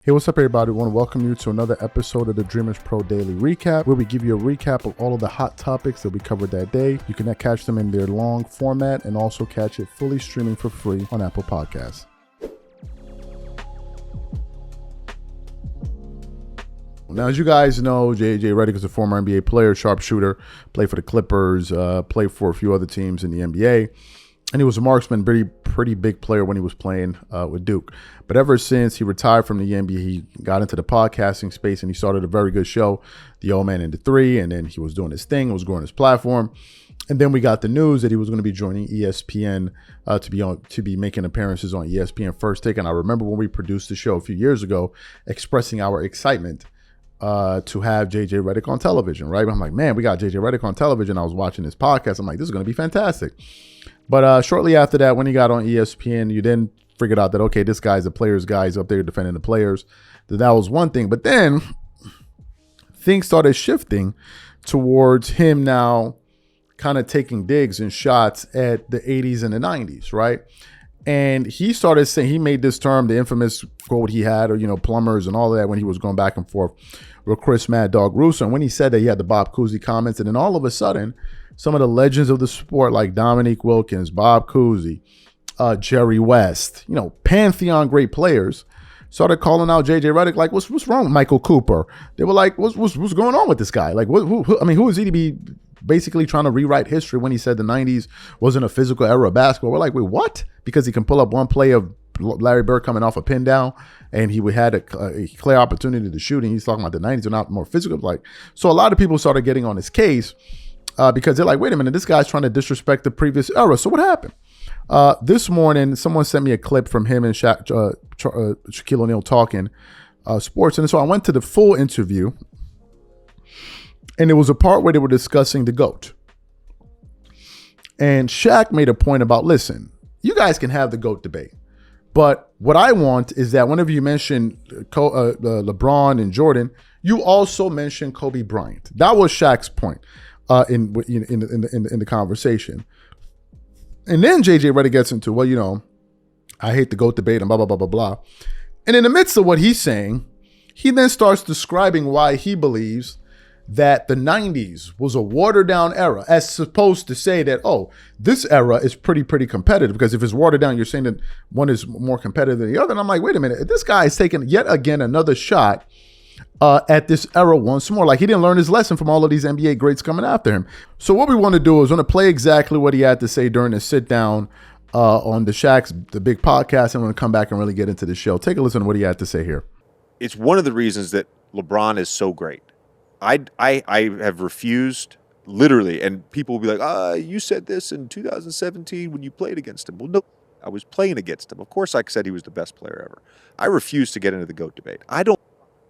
Hey, what's up, everybody? I want to welcome you to another episode of the Dreamerspro Daily Recap, where we give you a recap of all of the hot topics that we covered that day. You can catch them in their long format and also catch it fully streaming for free on Apple Podcasts. Now, as you guys know, JJ Redick is a former NBA player, sharpshooter, played for the Clippers, played for a few other teams in the NBA. And he was a marksman, pretty big player when he was playing with Duke. But ever since he retired from the NBA, he got into the podcasting space and he started a very good show, The Old Man and the Three. And then he was doing his thing, was growing his platform. And then we got the news that he was going to be joining ESPN to be making appearances on ESPN First Take. And I remember when we produced the show a few years ago, expressing our excitement to have JJ Redick on television, right? I'm like, man, we got JJ Redick on television. I was watching his podcast. I'm like, this is going to be fantastic. But shortly after that, when he got on ESPN, you then figured out that, okay, this guy's a player's guy. He's up there defending the players. That was one thing. But then things started shifting towards him now kind of taking digs and shots at the 80s and the 90s, right? And he started saying, he made this term, the infamous quote he had, or, plumbers and all of that, when he was going back and forth with Chris Mad Dog Russo. And when he said that, he had the Bob Cousy comments. And then all of a sudden, some of the legends of the sport like Dominique Wilkins, Bob Cousy, Jerry West, pantheon great players, started calling out JJ Redick like, what's wrong with Michael Cooper? They were like, what's going on with this guy? Like, who is he to be basically trying to rewrite history when he said the 90s wasn't a physical era of basketball? We're like, wait, what? Because he can pull up one play of Larry Bird coming off a pin down and he had a clear opportunity to shoot, and he's talking about the 90s are not more physical. Like, so a lot of people started getting on his case because they're like, wait a minute, this guy's trying to disrespect the previous era. So what happened? This morning, someone sent me a clip from him and Shaquille O'Neal talking sports. And so I went to the full interview, and there was a part where they were discussing the GOAT. And Shaq made a point about, listen, you guys can have the GOAT debate, but what I want is that whenever you mention LeBron and Jordan, you also mention Kobe Bryant. That was Shaq's point in the conversation. And then JJ Redick gets into, well, I hate the GOAT debate and blah, blah, blah, blah, blah. And in the midst of what he's saying, he then starts describing why he believes that the 90s was a watered down era, as supposed to say that, oh, this era is pretty competitive, because if it's watered down, you're saying that one is more competitive than the other. And I'm like, wait a minute, this guy is taking yet again another shot at this era once more. Like, he didn't learn his lesson from all of these NBA greats coming after him. So what we want to do is want to play exactly what he had to say during the sit down on the big podcast, and we're going to come back and really get into the show. Take a listen to what he had to say here. It's one of the reasons that LeBron is so great. I have refused, literally, and people will be like, you said this in 2017 when you played against him. Well, no, I was playing against him. Of course I said he was the best player ever. I refuse to get into the GOAT debate. I don't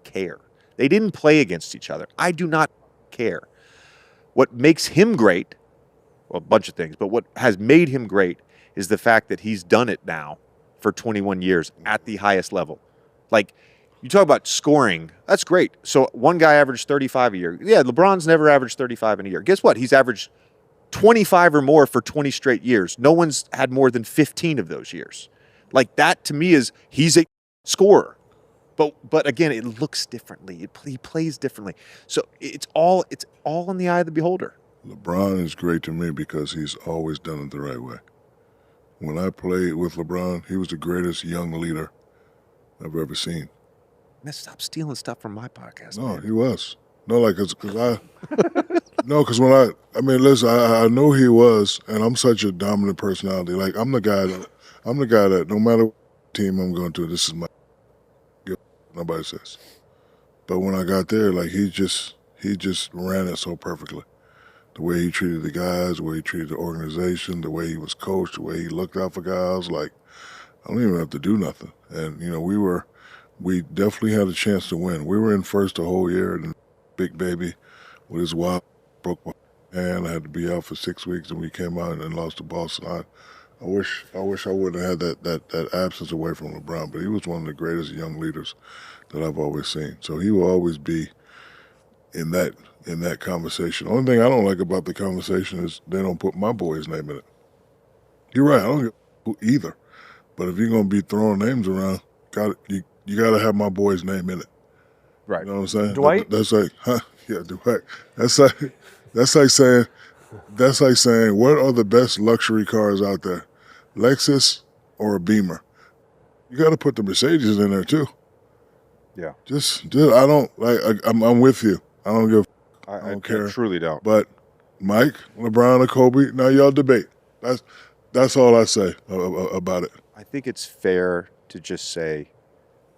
care. They didn't play against each other. I do not care. What makes him great, well, a bunch of things, but what has made him great is the fact that he's done it now for 21 years at the highest level. Like, you talk about scoring, that's great. So one guy averaged 35 a year. Yeah, LeBron's never averaged 35 in a year. Guess what? He's averaged 25 or more for 20 straight years. No one's had more than 15 of those years. Like, that to me is, he's a scorer. But again, it looks differently. He plays differently. So it's all in the eye of the beholder. LeBron is great to me because he's always done it the right way. When I played with LeBron, he was the greatest young leader I've ever seen. Man, stop stealing stuff from my podcast. No, man. He was. No, like, because listen, I know he was, and I'm such a dominant personality. Like, I'm the guy that no matter what team I'm going to, this is my, nobody says. But when I got there, like, he just ran it so perfectly. The way he treated the guys, the way he treated the organization, the way he was coached, the way he looked out for guys, like, I don't even have to do nothing. And, we definitely had a chance to win. We were in first the whole year, and Big Baby with his wild broke my hand. I had to be out for 6 weeks, and we came out and lost to Boston. I wish I wouldn't have had that absence away from LeBron, but he was one of the greatest young leaders that I've always seen. So he will always be in that conversation. The only thing I don't like about the conversation is they don't put my boy's name in it. You're right, I don't get either. But if you're going to be throwing names around, you you got to have my boy's name in it. Right. You know what I'm saying? Dwight? That's like, yeah, Dwight. That's like saying, what are the best luxury cars out there? Lexus or a Beamer? You got to put the Mercedes in there too. Yeah. Just I don't like. I'm with you. I don't give. I don't care. I truly don't. But Mike, LeBron, or Kobe, now y'all debate. That's all I say about it. I think it's fair to just say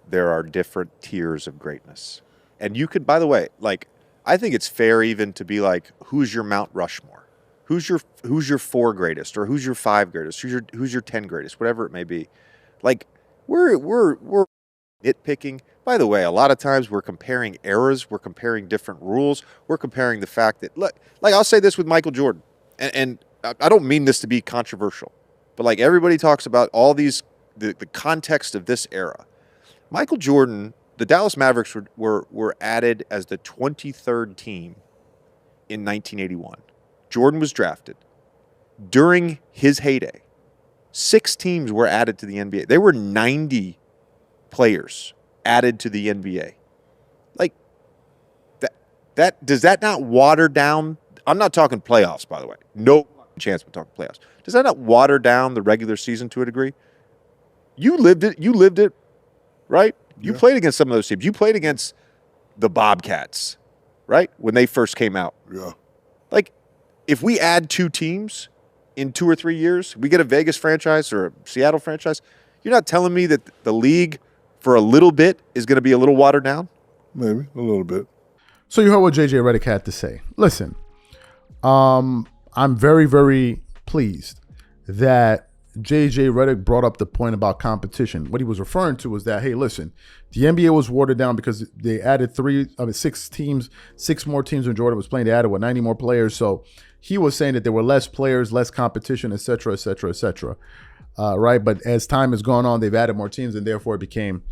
there are different tiers of greatness. And you could, by the way, like, I think it's fair even to be like, who's your Mount Rushmore? Who's your 4 greatest, or who's your 5 greatest? Who's your 10 greatest? Whatever it may be. Like, we're nitpicking. By the way, a lot of times we're comparing eras, we're comparing different rules, we're comparing the fact that, look, like, I'll say this with Michael Jordan, and I don't mean this to be controversial, but like, everybody talks about all these, the context of this era. Michael Jordan, the Dallas Mavericks were added as the 23rd team in 1981. Jordan was drafted. During his heyday, 6 teams were added to the NBA. There were 90 players added to the NBA. Like, that does that not water down? I'm not talking playoffs, by the way. No chance we're talking playoffs. Does that not water down the regular season to a degree? You lived it, right? You played against some of those teams. You played against the Bobcats, right? When they first came out. Yeah. Like, if we add 2 teams in 2 or 3 years, we get a Vegas franchise or a Seattle franchise, you're not telling me that the league for a little bit is going to be a little watered down? Maybe a little bit. So you heard what JJ Redick had to say. Listen, I'm very, very pleased that JJ Redick brought up the point about competition. What he was referring to was that, hey, listen, the NBA was watered down because they added 6 more teams when Jordan was playing. They added, 90 more players. So he was saying that there were less players, less competition, et cetera, et cetera, et cetera. Right? But as time has gone on, they've added more teams, and therefore it became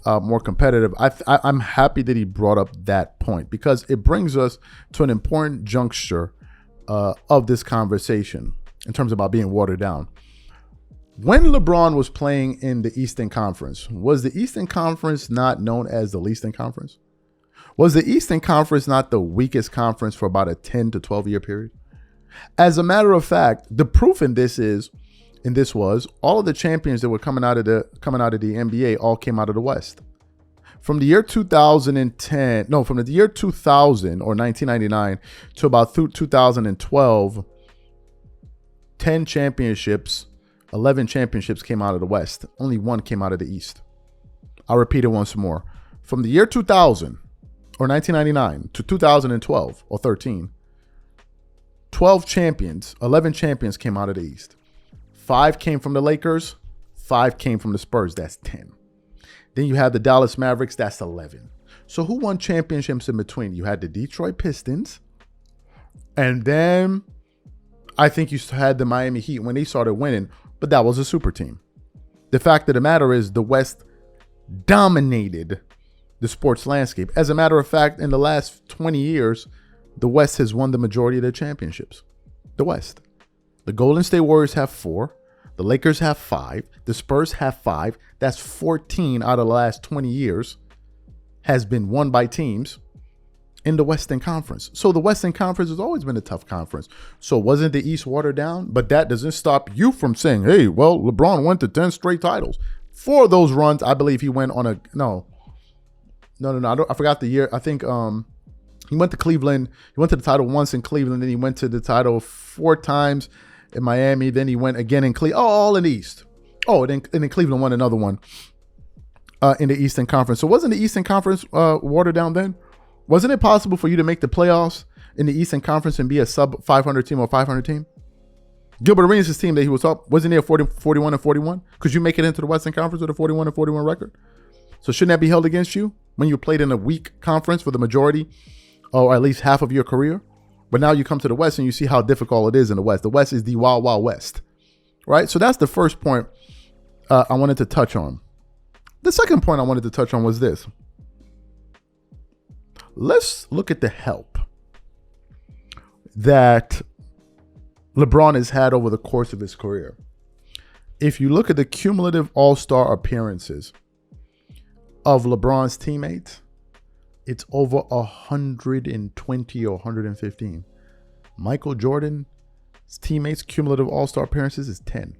more competitive. I'm happy that he brought up that point, because it brings us to an important juncture of this conversation in terms about being watered down. When LeBron was playing in the Eastern Conference, was the Eastern Conference not known as the Leastern Conference? Was the Eastern Conference not the weakest conference for about a 10 to 12 year period? As a matter of fact, the proof in this was all of the champions that were coming out of the NBA all came out of the West. From the year 2000 or 1999 to about 2012, 10 championships, 11 championships came out of the West. Only 1 came out of the East. I'll repeat it once more. From the year 2000 or 1999 to 2012 or 13, 12 champions, 11 champions came out of the East. 5 came from the Lakers, 5 came from the Spurs. That's 10. Then you had the Dallas Mavericks. That's 11. So who won championships in between? You had the Detroit Pistons, and then I think you had the Miami Heat when they started winning, but that was a super team. The fact of the matter is the West dominated the sports landscape. As a matter of fact, in the last 20 years, the West has won the majority of their championships. The West. The Golden State Warriors have 4. The Lakers have 5. The Spurs have 5. That's 14 out of the last 20 years has been won by teams in the Western Conference. So the Western Conference has always been a tough conference. So wasn't the East watered down? But that doesn't stop you from saying, hey, well, LeBron went to 10 straight titles. 4 of those runs, I believe he went on a, no. I forgot the year. I think he went to Cleveland. He went to the title once in Cleveland. Then he went to the title 4 times in Miami. Then he went again in Cleveland. Oh, all in the East. Oh, and then Cleveland won another one in the Eastern Conference. So wasn't the Eastern Conference watered down then? Wasn't it possible for you to make the playoffs in the Eastern Conference and be a sub 500 team or 500 team? Gilbert Arenas' team that he was up, wasn't he a 41 and 41? Could you make it into the Western Conference with a 41 and 41 record? So shouldn't that be held against you when you played in a weak conference for the majority or at least half of your career? But now you come to the West and you see how difficult it is in the West. The West is the wild, wild West, right? So that's the first point I wanted to touch on. The second point I wanted to touch on was this. Let's look at the help that LeBron has had over the course of his career. If you look at the cumulative All-Star appearances, of LeBron's teammates, it's over 120 or 115. Michael Jordan's teammates' cumulative All-Star appearances is 10.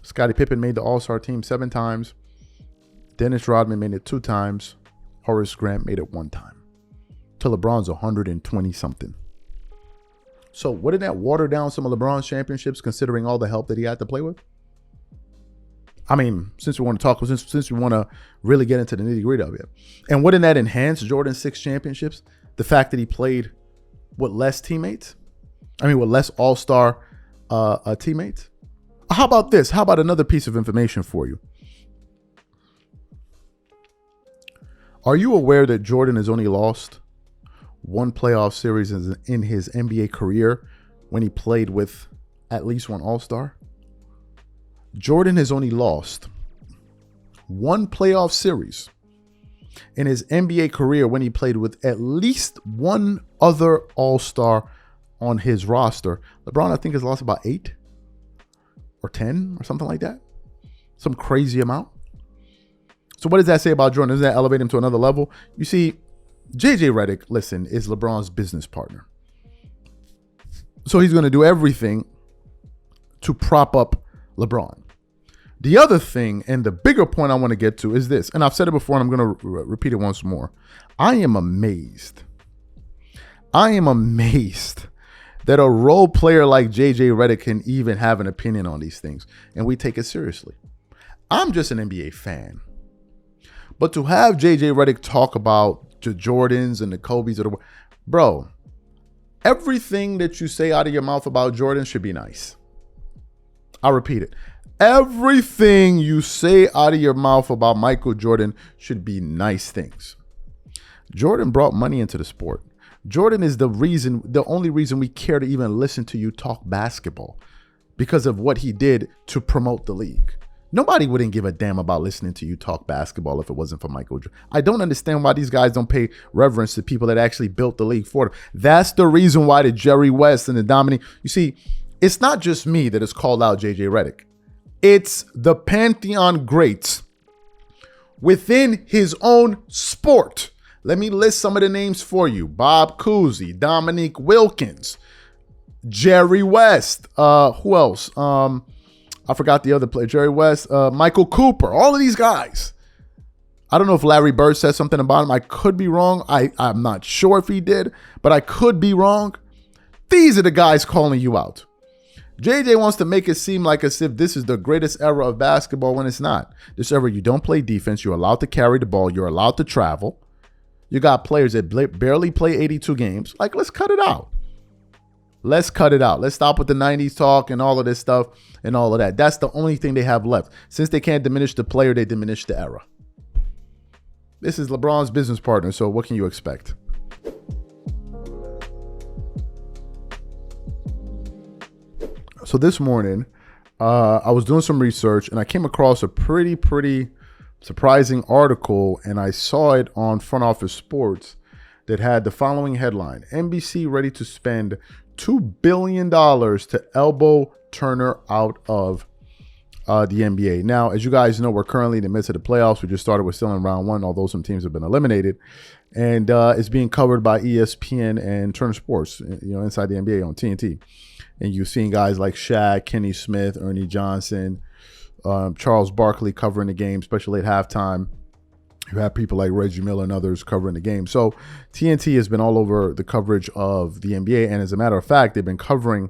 Scottie Pippen made the All-Star team 7 times. Dennis Rodman made it 2 times. Horace Grant made it 1 time. To LeBron's 120 something. So wouldn't that water down some of LeBron's championships, considering all the help that he had to play with? I mean, since we want to really get into the nitty gritty of it. And wouldn't that enhance Jordan's 6 championships? The fact that he played with less teammates? With less all-star teammates? How about this? How about another piece of information for you? Are you aware that Jordan has only lost 1 playoff series in his NBA career when he played with at least 1 all-star? Jordan has only lost 1 playoff series in his NBA career when he played with at least 1 other all-star on his roster. LeBron, I think, has lost about 8 or 10 or something like that. Some crazy amount. So what does that say about Jordan? Does that elevate him to another level? You see, JJ Redick, listen, is LeBron's business partner. So he's going to do everything to prop up LeBron. The other thing, and the bigger point I want to get to, is this. And I've said it before, and I'm going to repeat it once more. I am amazed that a role player like JJ Redick can even have an opinion on these things, and we take it seriously. I'm just an NBA fan. But to have JJ Redick talk about the Jordans and the Kobes, bro, everything that you say out of your mouth about Jordan should be nice. I'll repeat it. Everything you say out of your mouth about Michael Jordan should be nice things. Jordan brought money into the sport. Jordan is the only reason we care to even listen to you talk basketball, because of what he did to promote the league. Nobody wouldn't give a damn about listening to you talk basketball if it wasn't for Michael Jordan. I don't understand why these guys don't pay reverence to people that actually built the league for them. That's the reason why the Jerry West and the Dominique. You see, it's not just me that has called out JJ Redick. It's the Pantheon greats within his own sport. Let me list some of the names for you. Bob Cousy, Dominique Wilkins, Jerry West. Who else? I forgot the other player. Jerry West, Michael Cooper. All of these guys. I don't know if Larry Bird said something about him. I could be wrong. I'm not sure if he did, but I could be wrong. These are the guys calling you out. JJ wants to make it seem like as if this is the greatest era of basketball when it's not. This era, you don't play defense. You're allowed to carry the ball. You're allowed to travel. You got players that barely play 82 games. Like, let's cut it out. Let's cut it out. Let's stop with the 90s talk and all of this stuff and all of that. That's the only thing they have left. Since they can't diminish the player, they diminish the era. This is LeBron's business partner, so what can you expect? So this morning, I was doing some research and I came across a pretty surprising article, and I saw it on Front Office Sports that had the following headline: NBC ready to spend $2 billion to elbow Turner out of the NBA. Now, as you guys know, we're currently in the midst of the playoffs. We just started. We're still in round 1, although some teams have been eliminated. And it's being covered by ESPN and Turner Sports, inside the NBA on TNT. And you've seen guys like Shaq, Kenny Smith, Ernie Johnson, Charles Barkley covering the game, especially at halftime. You have people like Reggie Miller and others covering the game. So TNT has been all over the coverage of the NBA. And as a matter of fact, they've been covering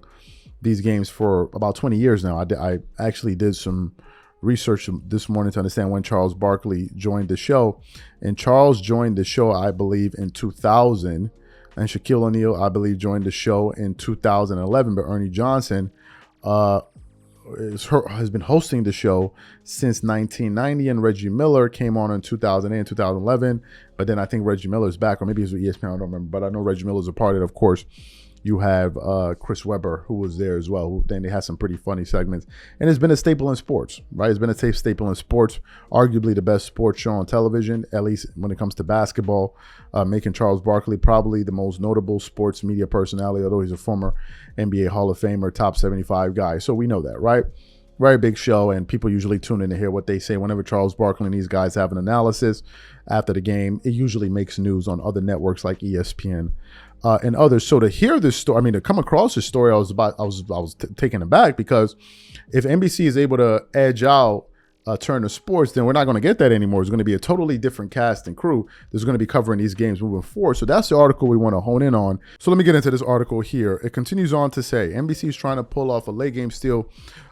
these games for about 20 years now. I actually did some research this morning to understand when Charles Barkley joined the show. And Charles joined the show, I believe, in 2000. And Shaquille O'Neal, I believe, joined the show in 2011. But Ernie Johnson has been hosting the show since 1990, and Reggie Miller came on in 2008 and 2011. But then I think Reggie Miller's back, or maybe he's with ESPN, I don't remember. But I know Reggie Miller's a part of it. Of course, you have Chris Webber, who was there as well. Then they had some pretty funny segments. And it's been a staple in sports, right? It's been a staple in sports, arguably the best sports show on television, at least when it comes to basketball, making Charles Barkley probably the most notable sports media personality, although he's a former NBA Hall of Famer, top 75 guy. So we know that, right? very big show, and people usually tune in to hear what they say. Whenever Charles Barkley and these guys have an analysis after the game, it usually makes news on other networks like ESPN and others. So to hear this story, I mean, to come across this story, I was taken aback, because if NBC is able to edge out Turner Sports, then we're not going to get that anymore. It's going to be a totally different cast and crew that's going to be covering these games moving forward. So that's the article we want to hone in on. So let me get into this article here. It continues on to say NBC is trying to pull off a late game steal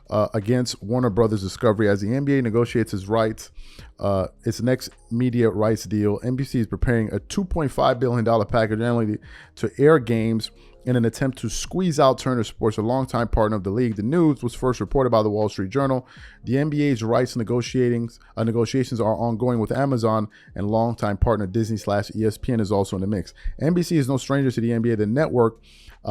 against Warner Brothers Discovery as the NBA negotiates its next media rights deal. NBC is preparing a $2.5 billion package annually to air games in an attempt to squeeze out Turner Sports, a longtime partner of the league. The news was first reported by the Wall Street Journal. The NBA's rights negotiations are ongoing with Amazon, and longtime partner Disney/ESPN is also in the mix. NBC is no stranger to the NBA. The network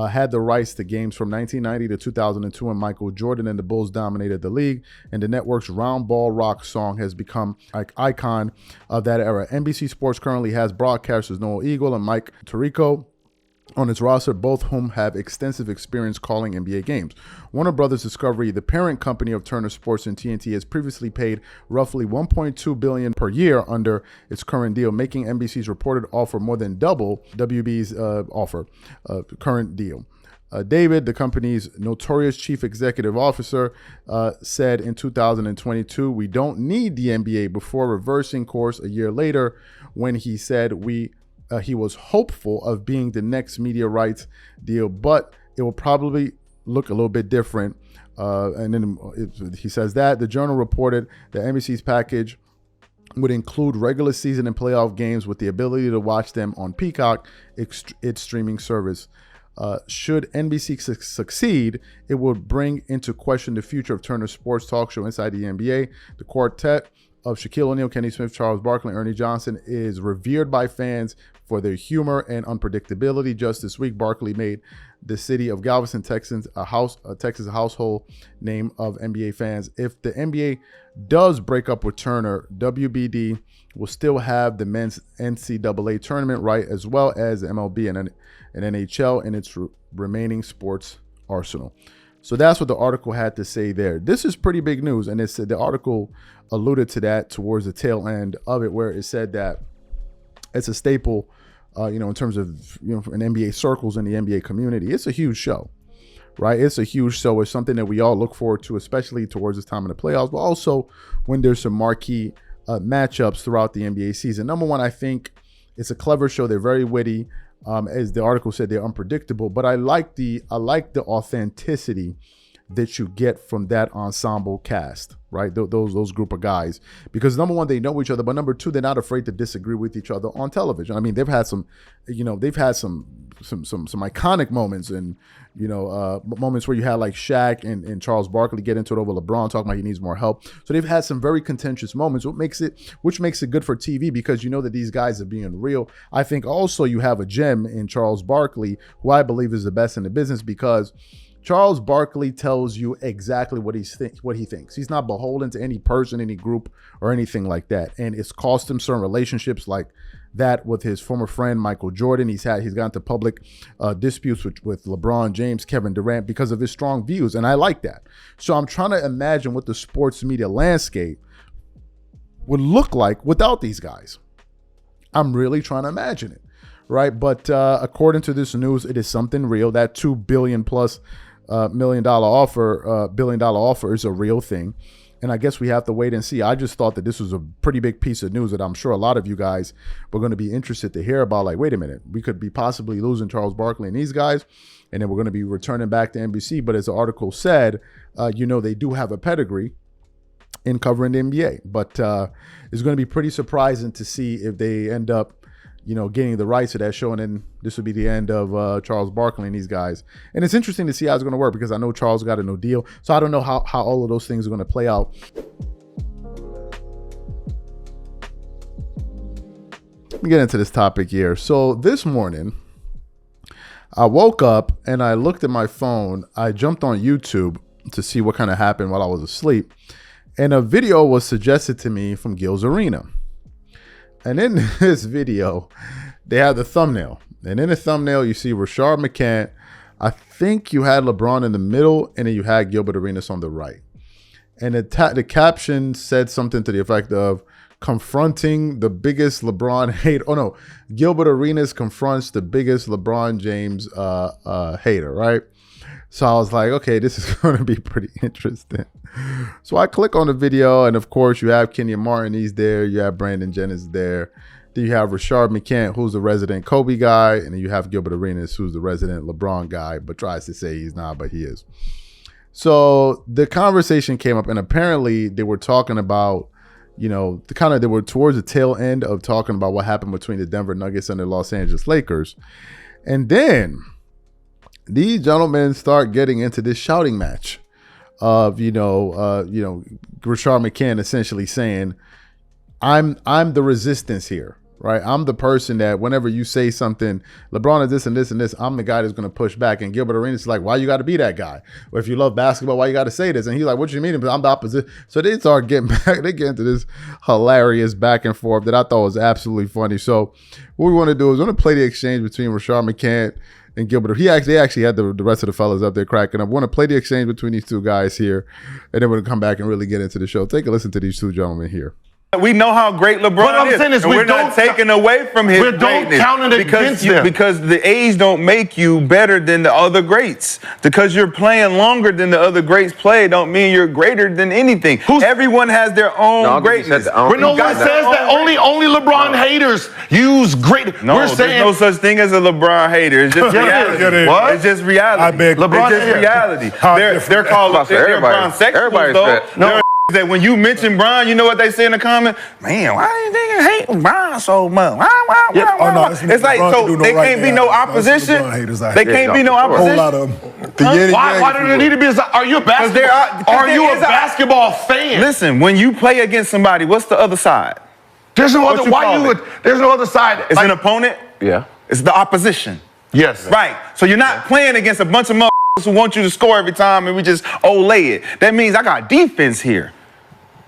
had the rights to games from 1990 to 2002 when Michael Jordan and the Bulls dominated the league, and the network's Round Ball Rock song has become an icon of that era. NBC Sports currently has broadcasters Noah Eagle and Mike Tirico on its roster, both whom have extensive experience calling NBA games. Warner Brothers Discovery, the parent company of Turner Sports and TNT, has previously paid roughly $1.2 billion per year under its current deal, making NBC's reported offer more than double WB's current deal. David, the company's notorious chief executive officer, said in 2022, "We don't need the NBA," before reversing course a year later when he said he was hopeful of being the next media rights deal, but it will probably look a little bit different. And then he says that the Journal reported that NBC's package would include regular season and playoff games with the ability to watch them on Peacock, its streaming service. Should NBC succeed, it would bring into question the future of Turner Sports talk show Inside the NBA. The quartet of Shaquille O'Neal, Kenny Smith, Charles Barkley, and Ernie Johnson is revered by fans for their humor and unpredictability. Just this week, Barkley made the city of Galveston, Texas, a household name of NBA fans. If the NBA does break up with Turner, WBD will still have the men's NCAA tournament right, as well as the MLB and NHL in its remaining sports arsenal. So that's what the article had to say there. This is pretty big news, and the article alluded to that towards the tail end of it, where it said that it's a staple, in terms of, in NBA circles and the NBA community. It's a huge show, right? It's a huge show. It's something that we all look forward to, especially towards this time in the playoffs, but also when there's some marquee matchups throughout the NBA season. Number one, I think it's a clever show. They're very witty. As the article said, they're unpredictable, but I like the authenticity that you get from that ensemble cast, right? Those group of guys, because number one, they know each other, but number two, they're not afraid to disagree with each other on television. I mean, they've had some iconic moments, and moments where you had like Shaq and Charles Barkley get into it over LeBron, talking about he needs more help. So they've had some very contentious moments, which makes it good for TV, because you know that these guys are being real. I think also you have a gem in Charles Barkley, who I believe is the best in the business, because Charles Barkley tells you exactly what he thinks. He's not beholden to any person, any group, or anything like that. And it's cost him certain relationships, like that with his former friend Michael Jordan. He's gotten into public disputes with LeBron James, Kevin Durant, because of his strong views, and I like that. So I'm trying to imagine what the sports media landscape would look like without these guys. I'm really trying to imagine it, right? But according to this news, it is something real. That $2 billion plus billion dollar offer is a real thing. And I guess we have to wait and see. I just thought that this was a pretty big piece of news that I'm sure a lot of you guys were going to be interested to hear about. Like, wait a minute, we could be possibly losing Charles Barkley and these guys, and then we're going to be returning back to NBC. But as the article said, they do have a pedigree in covering the NBA. But it's going to be pretty surprising to see if they end up getting the rights to that show, and then this would be the end of Charles Barkley and these guys. And it's interesting to see how it's going to work, because I know Charles got a no deal, so I don't know how all of those things are going to play out. Let me get into this topic here. So this morning, I woke up and I looked at my phone. I jumped on YouTube to see what kind of happened while I was asleep, and a video was suggested to me from Gil's Arena. And in this video, they had the thumbnail. And in the thumbnail, you see Rashard McCants. I think you had LeBron in the middle, and then you had Gilbert Arenas on the right. and the caption said something to the effect of confronting the biggest LeBron hater. Oh no, Gilbert Arenas confronts the biggest LeBron James hater, right? So I was like, okay, this is going to be pretty interesting. So I click on the video, and of course you have Kenyon Martin, he's there. You have Brandon Jennings there. Then you have Rashard McCants, who's the resident Kobe guy, and then you have Gilbert Arenas, who's the resident LeBron guy, but tries to say he's not, but he is. So the conversation came up, and apparently they were talking about, you know, they were towards the tail end of talking about what happened between the Denver Nuggets and the Los Angeles Lakers. And then these gentlemen start getting into this shouting match of, Rashard McCants essentially saying, I'm the resistance here, right? I'm the person that whenever you say something, LeBron is this and this and this, I'm the guy that's going to push back. And Gilbert Arenas is like, why you got to be that guy? Or if you love basketball, why you got to say this? And he's like, what you mean? But I'm the opposite. So they start getting back. They get into this hilarious back and forth that I thought was absolutely funny. So what we want to do is we're going to play the exchange between Rashard McCants and Gilbert. They actually had the rest of the fellas up there cracking up. We want to play the exchange between these two guys here, and then we're going to come back and really get into the show. Take a listen to these two gentlemen here. We know how great LeBron is. What I'm saying is we're not taking away from his greatness. We don't count it against them. Because the age don't make you better than the other greats. Because you're playing longer than the other greats play don't mean you're greater than anything. Everyone has their own greatness. But no one says that only LeBron haters use great. No, there's no such thing as a LeBron hater. It's just reality. What? It's just reality. I beg. LeBron it's just reality. They're called LeBron sexuals, though. That when you mention Bron, you know what they say in the comment? Man, why do you think hate Bron so much? Why? It's like, so they can't be no opposition. They can't be no opposition. A whole lot of them. Why do there need to be? Are you a basketball fan? Listen, when you play against somebody, what's the other side? There's no other. There's no other side. It's an opponent. Yeah. It's the opposition. Yes. Right. So you're not playing against a bunch of motherfuckers who want you to score every time and we just lay it. That means I got defense here.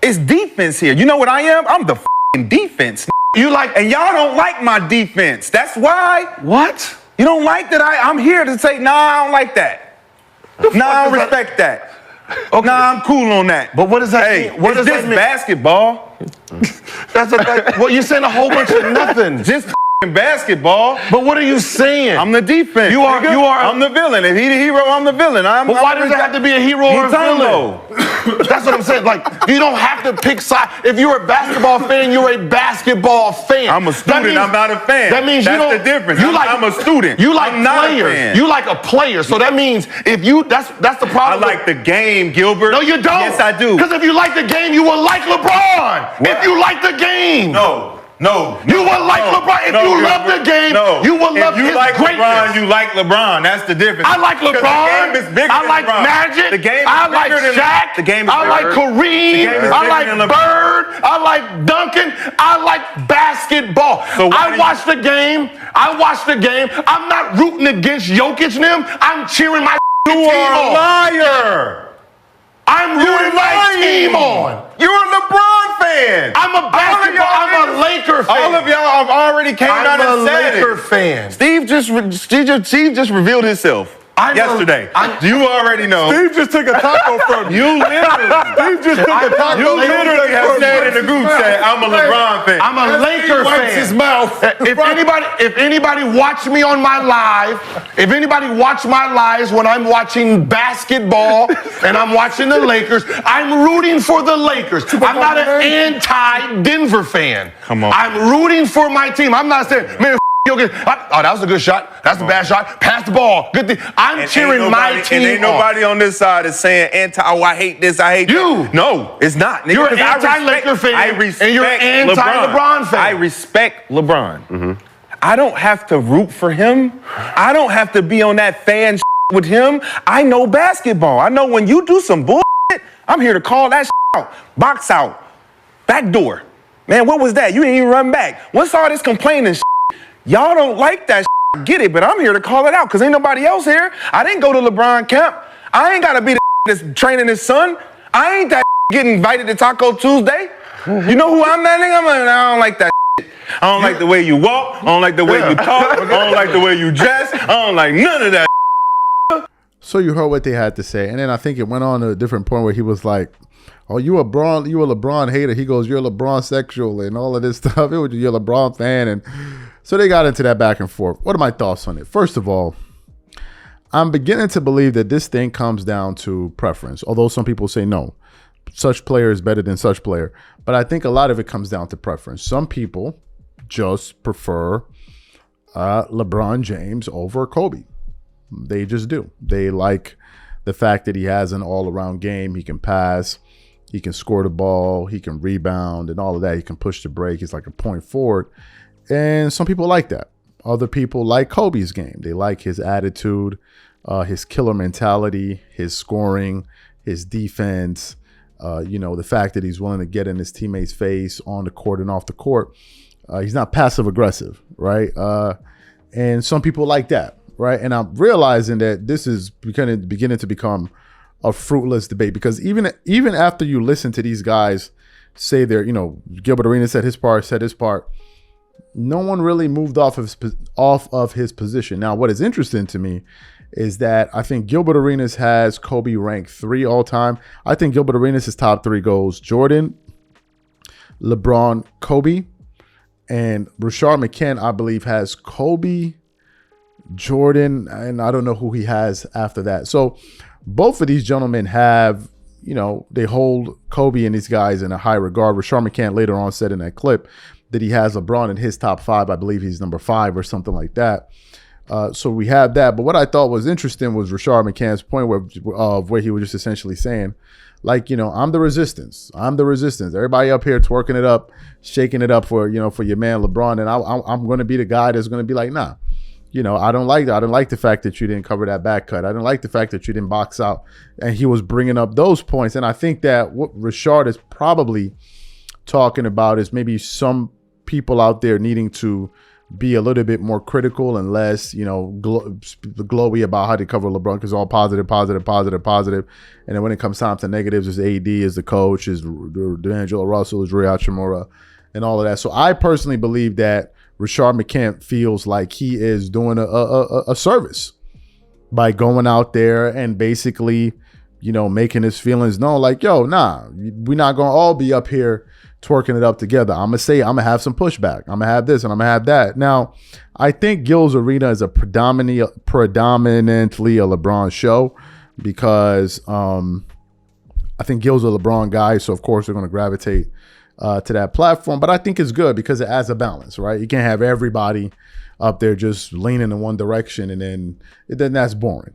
It's defense here. You know what I am? I'm the f***ing defense. You like, and y'all don't like my defense. That's why. What? You don't like that I'm here to say, nah, I don't like that. Nah, I don't respect that. Okay. Nah, I'm cool on that. But what does that mean? What does that mean? Basketball. Well, you're saying a whole bunch of nothing. Just basketball. But what are you saying? I'm the defense. You are. I'm the villain. If he the hero, I'm the villain. But why does it have to be a hero or a villain? That's what I'm saying. Like, you don't have to pick side. If you're a basketball fan, you're a basketball fan. I'm a student. I'm not a fan. That means that's the difference. I'm a student. You like players. You like a player. So that means if you that's the problem. I like the game, Gilbert. No, you don't. Yes, I do. Because if you like the game, you will like LeBron. What? If you like the game. No. You will like LeBron. If you love the game, you will love his like greatness. LeBron, you like LeBron. That's the difference. I like LeBron. The game is bigger I like than Magic. The game is I like Shaq. The game is I like Kareem. I like Bird. I like Duncan. I like basketball. So I watch the game. I'm not rooting against Jokic and them. I'm cheering my team on. You are a liar. I'm rooting my team on. You're a LeBron fan. I'm a Laker fan. All of y'all have already came out and said it. I'm a Laker fan. Steve just revealed himself yesterday. You already know. Steve just took a taco from you. You literally. Steve just took a taco. You literally have said in the group chat, I'm a LeBron fan. I'm a Laker fan. His mouth. If anybody watch me on my live, if anybody watch my lives when I'm watching basketball and I'm watching the Lakers, I'm rooting for the Lakers. I'm not an anti-Denver fan. Come on. I'm rooting for my team. I'm not saying, man, oh, that was a good shot. That's a bad shot. Pass the ball. Good thing. I'm cheering my team and ain't nobody on this side is saying I hate this, I hate you. That. No, it's not. Nigga, you're an anti-Laker fan, and you're an anti-LeBron fan. I respect LeBron. Mm-hmm. I don't have to root for him. I don't have to be on that fan with him. I know basketball. I know when you do some bullshit, I'm here to call that out. Box out. Back door. Man, what was that? You didn't even run back. What's all this complaining Y'all don't like that I get it, but I'm here to call it out because ain't nobody else here. I didn't go to LeBron camp. I ain't got to be the that's training his son. I ain't that getting invited to Taco Tuesday. You know who I'm that nigga? I don't like that I don't like the way you walk. I don't like the way you talk. I don't like the way you dress. I don't like none of that. So you heard what they had to say. And then I think it went on to a different point where he was like, oh, you a LeBron hater. He goes, you're a LeBron sexual and all of this stuff. It was, you're a LeBron fan. And so they got into that back and forth. What are my thoughts on it? First of all, I'm beginning to believe that this thing comes down to preference, although some people say no, such player is better than such player. But I think a lot of it comes down to preference. Some people just prefer LeBron James over Kobe. They just do. They like the fact that he has an all-around game. He can pass, he can score the ball, he can rebound and all of that. He can push the break. He's like a point forward. And some people like that. Other people like Kobe's game. They like his attitude, his killer mentality, his scoring, his defense, the fact that he's willing to get in his teammates' face on the court and off the court. He's not passive aggressive, right? And some people like that, right? And I'm realizing that this is beginning to become a fruitless debate, because even after you listen to these guys say their, Gilbert Arenas said his part, no one really moved off of his position. Now, what is interesting to me is that I think Gilbert Arenas has Kobe ranked 3 all time. I think Gilbert Arenas' top 3 goes Jordan, LeBron, Kobe, and Rashard McCann, I believe, has Kobe, Jordan, and I don't know who he has after that. So both of these gentlemen have, they hold Kobe and these guys in a high regard. Rashard McCann later on said in that clip that he has LeBron in his top 5. I believe he's number 5 or something like that. So we have that. But what I thought was interesting was Rashard McCann's point where he was just essentially saying, like, I'm the resistance. I'm the resistance. Everybody up here twerking it up, shaking it up for your man LeBron. And I'm going to be the guy that's going to be like, nah, I don't like that. I don't like the fact that you didn't cover that back cut. I don't like the fact that you didn't box out. And he was bringing up those points. And I think that what Rashard is probably talking about is maybe some people out there needing to be a little bit more critical and less, glowy about how they cover LeBron, because all positive. And then when it comes time to negatives, is AD, is the coach, is D'Angelo Russell, is Rui Hachimura, and all of that. So I personally believe that Rashard McCann feels like he is doing a service by going out there and basically, making his feelings known. Like, yo, nah, we're not going to all be up here twerking it up together. I'm going to have some pushback. I'm going to have this and I'm going to have that. Now, I think Gil's Arena is a predominantly a LeBron show, because I think Gil's a LeBron guy. So, of course, they're going to gravitate to that platform. But I think it's good because it adds a balance, right? You can't have everybody up there just leaning in one direction, and then that's boring.